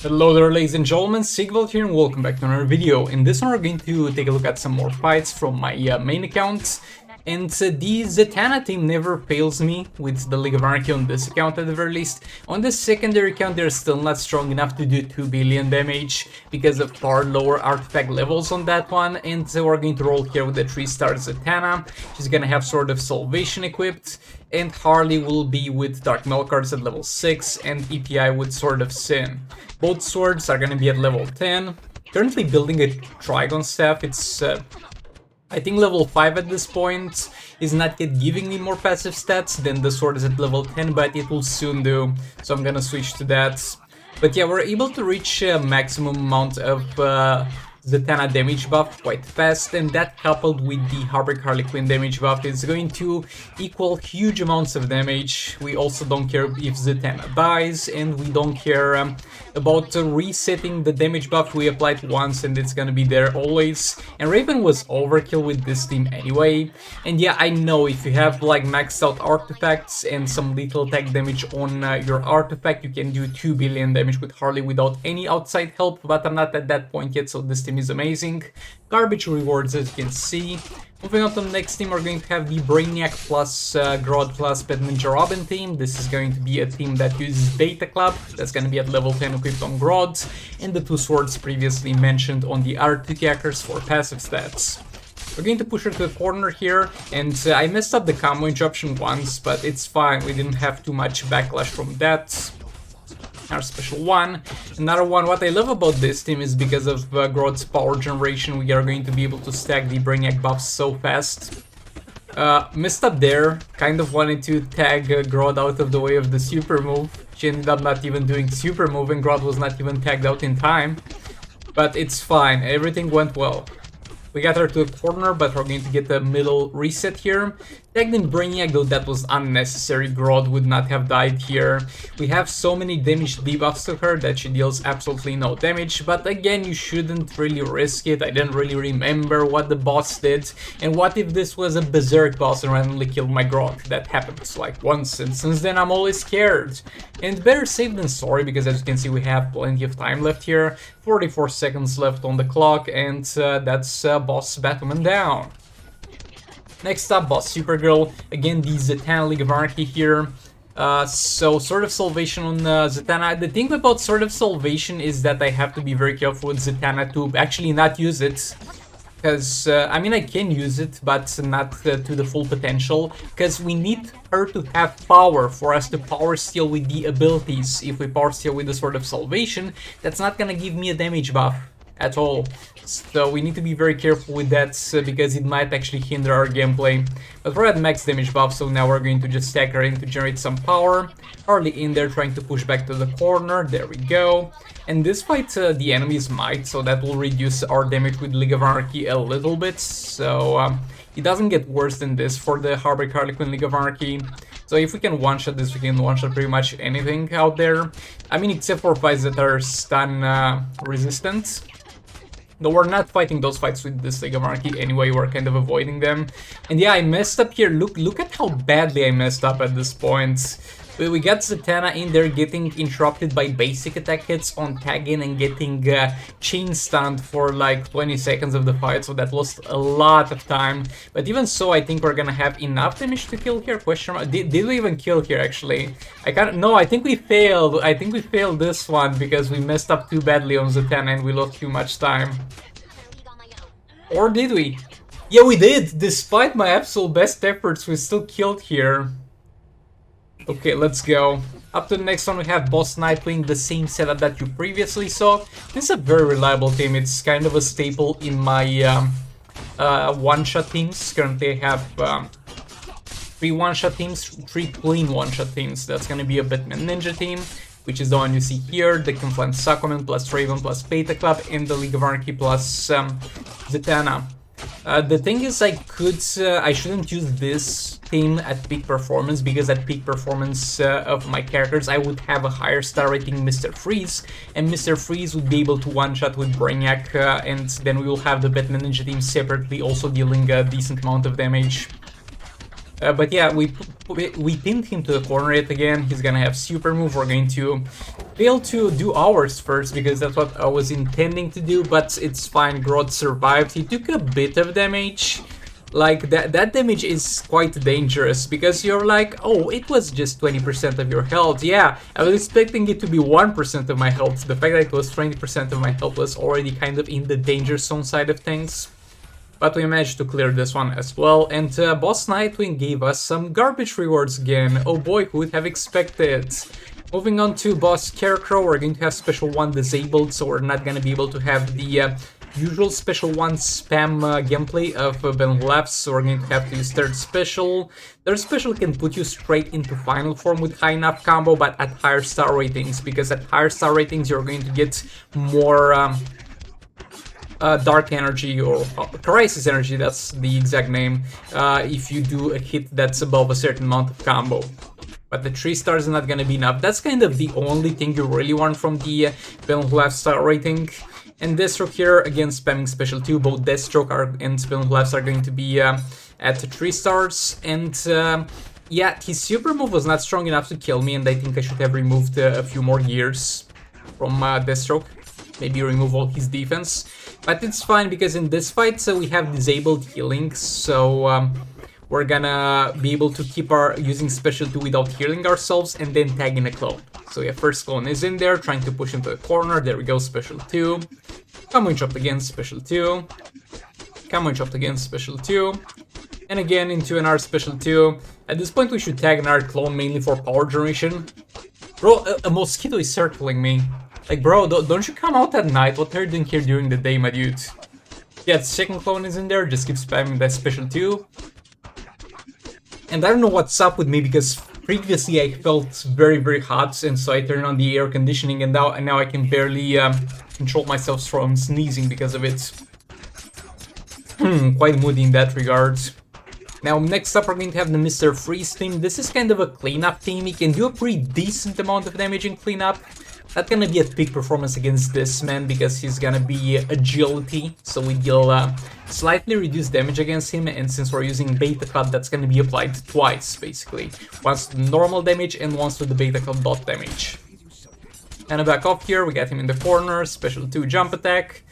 Hello there, ladies and gentlemen, Sigvald here and welcome back to another video. In this one we're going to take a look at some more fights from my main account. And the Zatanna team never fails me with the League of Anarchy on this account at the very least. On the secondary account they're still not strong enough to do 2 billion damage because of far lower artifact levels on that one. And so we're going to roll here with the 3-star Zatanna. She's gonna have Sword of Salvation equipped. And Harley will be with Dark Mail cards at level 6 and EPI with Sword of Sin. Both swords are gonna be at level 10. Currently building a Trigon staff. It's I think level 5 at this point is not yet giving me more passive stats than the sword is at level 10, but it will soon do, so I'm gonna switch to that. But yeah, we're able to reach a maximum amount of Zatanna damage buff quite fast, and that coupled with the Harley Quinn damage buff is going to equal huge amounts of damage. We also don't care if Zatanna dies, and we don't care about resetting the damage buff we applied once, and it's gonna be there always. And Raven was overkill with this team anyway. And yeah, I know if you have like maxed out artifacts and some lethal attack damage on your artifact, you can do 2 billion damage with Harley without any outside help, but I'm not at that point yet, so this team is amazing. Garbage rewards, as you can see. Moving on to the next team, we're going to have the Brainiac plus Grodd plus Pet Ninja Robin team. This is going to be a team that uses Beta Club. That's going to be at level 10 equipped on Grodd. And the 2 swords previously mentioned on the other 2 characters for passive stats. We're going to push her to the corner here, and I messed up the combo interruption once, but it's fine. We didn't have too much backlash from that. Our special one. Another one, what I love about this team is because of Grodd's power generation, we are going to be able to stack the Brainiac buffs so fast. Messed up there, kind of wanted to tag Grodd out of the way of the super move. She ended up not even doing super move and Grodd was not even tagged out in time. But it's fine, everything went well. We got her to a corner, but we're going to get the middle reset here. Tagged in Brainiac, though that was unnecessary. Grodd would not have died here. We have so many damage debuffs to her that she deals absolutely no damage, but again, you shouldn't really risk it. I didn't really remember what the boss did, and what if this was a Berserk boss and randomly killed my Grodd? That happens like once, and since then I'm always scared. And better safe than sorry, because as you can see we have plenty of time left here. 44 seconds left on the clock, and that's boss Batwoman down. Next up, boss Supergirl. Again, the Zatanna League of Anarchy here. So, Sword of Salvation on Zatanna. The thing about Sword of Salvation is that I have to be very careful with Zatanna to actually not use it. Because, I mean, I can use it, but not to the full potential. Because we need her to have power for us to power steal with the abilities. If we power steal with the Sword of Salvation, that's not gonna give me a damage buff at all. So we need to be very careful with that because it might actually hinder our gameplay. But we're at max damage buff, so now we're going to just stack her in to generate some power. Harley in there trying to push back to the corner, there we go. And this fight the enemies might, so that will reduce our damage with League of Anarchy a little bit. So it doesn't get worse than this for the Harley Quinn League of Anarchy. So if we can one-shot this, we can one-shot pretty much anything out there. I mean, except for fights that are stun resistant. Though we're not fighting those fights with this League of Anarchy anyway, we're kind of avoiding them. And yeah, I messed up here. Look at how badly I messed up at this point. We got Zatanna in there getting interrupted by basic attack hits on tagging and getting chain stunned for like 20 seconds of the fight, so that lost a lot of time. But even so, I think we're gonna have enough damage to kill here. Question mark. Did we even kill here actually? No, I think we failed. I think we failed this one because we messed up too badly on Zatanna and we lost too much time. Or did we? Yeah, we did. Despite my absolute best efforts, we still killed here. Okay, let's go. Up to the next one, we have Boss Nightwing, the same setup that you previously saw. This is a very reliable team. It's kind of a staple in my one-shot teams. Currently, I have 3 one-shot teams, 3 clean one-shot teams. That's gonna be a Batman Ninja team, which is the one you see here, the Confluent Aquaman plus Raven plus Beta Club, and the League of Anarchy plus Zatanna. The thing is, I shouldn't use this team at peak performance, because at peak performance of my characters, I would have a higher star rating Mr. Freeze, and Mr. Freeze would be able to one-shot with Brainiac, and then we will have the Batman Ninja team separately also dealing a decent amount of damage. But yeah, we pinned him to the corner yet again. He's gonna have super move. We're going to fail to do ours first because that's what I was intending to do, but it's fine. Grodd survived. He took a bit of damage. Like, that damage is quite dangerous because you're like, oh, it was just 20% of your health. Yeah, I was expecting it to be 1% of my health. The fact that it was 20% of my health was already kind of in the danger zone side of things. But we managed to clear this one as well, and Boss Nightwing gave us some garbage rewards again. Oh boy, who would have expected? Moving on to Boss Scarecrow, we're going to have Special 1 disabled, so we're not going to be able to have the usual Special 1 spam gameplay of Ben Left, so we're going to have to use Third Special. Third Special can put you straight into Final Form with high enough combo, but at higher star ratings, because at higher star ratings you're going to get more Dark Energy or Crisis Energy, that's the exact name, if you do a hit that's above a certain amount of combo. But the 3 stars is not gonna be enough. That's kind of the only thing you really want from the Penalty Left star rating. And Deathstroke here, again spamming Special 2, both Deathstroke and Penalty Left are going to be at 3 stars. And yeah, his super move was not strong enough to kill me, and I think I should have removed a few more gears from Deathstroke. Maybe remove all his defense. But it's fine because in this fight we have disabled healing, so we're gonna be able to keep using Special 2 without healing ourselves and then tag in a clone. So yeah, first clone is in there, trying to push into the corner. There we go, Special 2. Come on, chopped again, Special 2. Come on, chopped again, Special 2. And again into another Special 2. At this point we should tag another clone mainly for power generation. Bro, a mosquito is circling me. Like, bro, don't you come out at night? What are you doing here during the day, my dude? Yeah, the second clone is in there, just keep spamming that Special 2. And I don't know what's up with me, because previously I felt very, very hot, and so I turned on the air conditioning, and now I can barely control myself from sneezing because of it. Quite moody in that regard. Now, next up we're going to have the Mr. Freeze team. This is kind of a cleanup team. He can do a pretty decent amount of damage in cleanup. Not gonna be a peak performance against this man because he's gonna be agility, so we deal slightly reduced damage against him, and since we're using Beta Club, that's gonna be applied twice, basically. Once to the normal damage and once to the Beta Club dot damage. And back off here, we got him in the corner, Special 2 jump attack,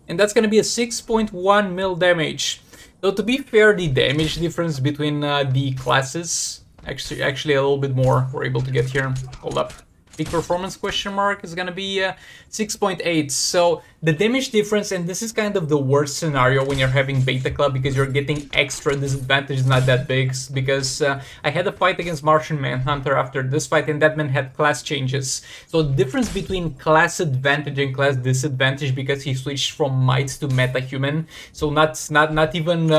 and that's gonna be a 6.1 mil damage. Though to be fair, the damage difference between the classes, actually a little bit more we're able to get here. Hold up. Peak performance question mark is gonna be 6.8. So the damage difference, and this is kind of the worst scenario when you're having Beta Club because you're getting extra disadvantage, is not that big, because I had a fight against Martian Manhunter after this fight, and that man had class changes. So the difference between class advantage and class disadvantage, because he switched from Might to Metahuman, so not even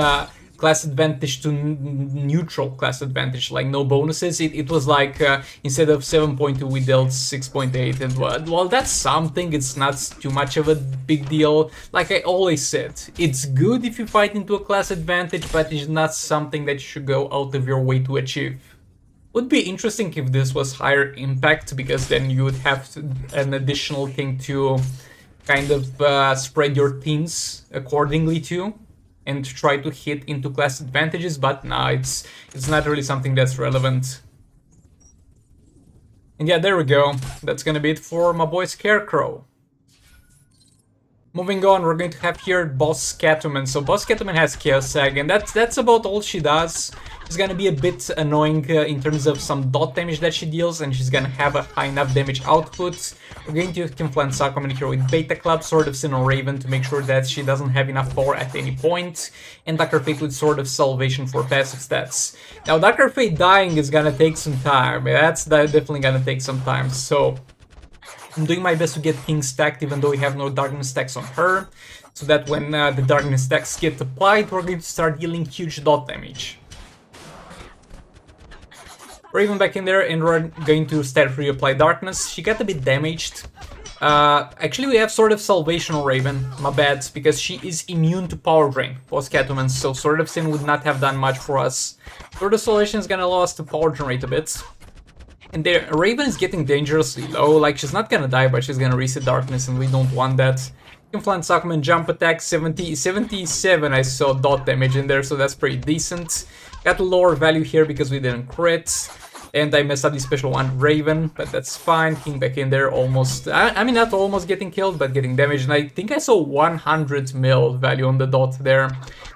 class advantage to neutral class advantage, like no bonuses. It was like instead of 7.2 we dealt 6.8, and well, that's something. It's not too much of a big deal. Like I always said, it's good if you fight into a class advantage, but it's not something that you should go out of your way to achieve. Would be interesting if this was higher impact, because then you would have an additional thing to kind of spread your teams accordingly to, and try to hit into class advantages, but nah, it's not really something that's relevant. And yeah, there we go. That's gonna be it for my boy Scarecrow. Moving on, we're going to have here Boss Catwoman. So Boss Catwoman has Chaos Sag, and that's about all she does. It's gonna be a bit annoying in terms of some dot damage that she deals, and she's gonna have a high enough damage output. We're going to Confluence Aquaman here with Beta Club, Sword of Sin on Raven to make sure that she doesn't have enough power at any point, and Darker Fate with Sword of Salvation for passive stats. Now, Darker Fate dying is gonna take some time. That's definitely gonna take some time, so I'm doing my best to get things stacked, even though we have no darkness stacks on her, so that when the darkness stacks get applied, we're going to start dealing huge dot damage. We're even back in there, and we're going to start reapply darkness. She got a bit damaged. Actually, we have Sword of Salvation on Raven, my bad, because she is immune to Power Drain, Boss Catwoman, so Sword of Sin would not have done much for us. Sword of Salvation is gonna allow us to power generate a bit. And there, Raven is getting dangerously low, like she's not gonna die, but she's gonna reset darkness, and we don't want that. Confluence Aquaman jump attack, 77 I saw dot damage in there, so that's pretty decent. Got a lower value here because we didn't crit. And I messed up the special one, Raven, but that's fine. King back in there, almost, I mean, not almost getting killed, but getting damaged. And I think I saw 100 mil value on the dot there.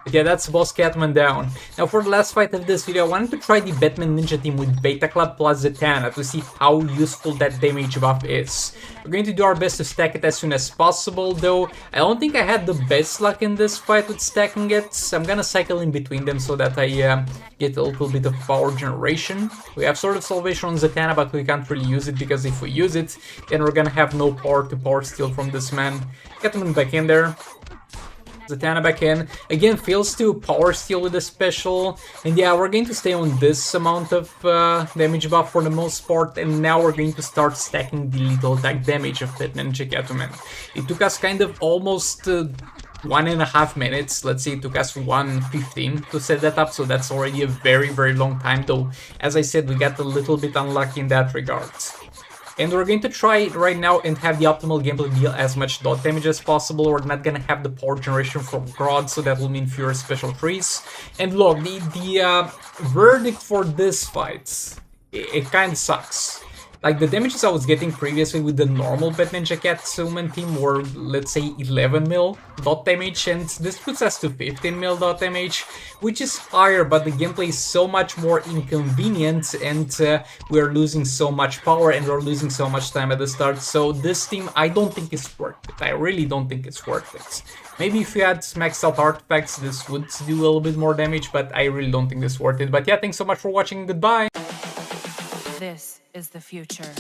But yeah, that's boss Catwoman down. Now for the last fight of this video, I wanted to try the Batman Ninja team with Beta Club plus Zatanna to see how useful that damage buff is. We're going to do our best to stack it as soon as possible, though I don't think I had the best luck in this fight with stacking it. I'm gonna cycle in between them so that I get a little bit of power generation. We have Sword of Salvation on Zatanna, but we can't really use it because if we use it, then we're gonna have no power to power steal from this man. Catwoman back in there. Zatanna back in. Again, fails to power steal with a special. And yeah, we're going to stay on this amount of damage buff for the most part. And now we're going to start stacking the lethal attack damage of that Ninja Catwoman. It took us kind of almost 1.5 minutes. Let's say it took us 1:15 to set that up. So that's already a very, very long time. Though, as I said, we got a little bit unlucky in that regard. And we're going to try it right now and have the optimal gameplay deal as much dot damage as possible. We're not gonna have the power generation from Grodd, so that will mean fewer special trees. And look, the verdict for this fight, it kinda sucks. Like, the damages I was getting previously with the normal Bat Ninja Catwoman team were, let's say, 11 mil dot damage, and this puts us to 15 mil dot damage, which is higher, but the gameplay is so much more inconvenient, and we're losing so much power, and we're losing so much time at the start, so this team, I don't think it's worth it. I really don't think it's worth it. Maybe if you had maxed out artifacts, this would do a little bit more damage, but I really don't think this is worth it. But yeah, thanks so much for watching, goodbye! This is the future.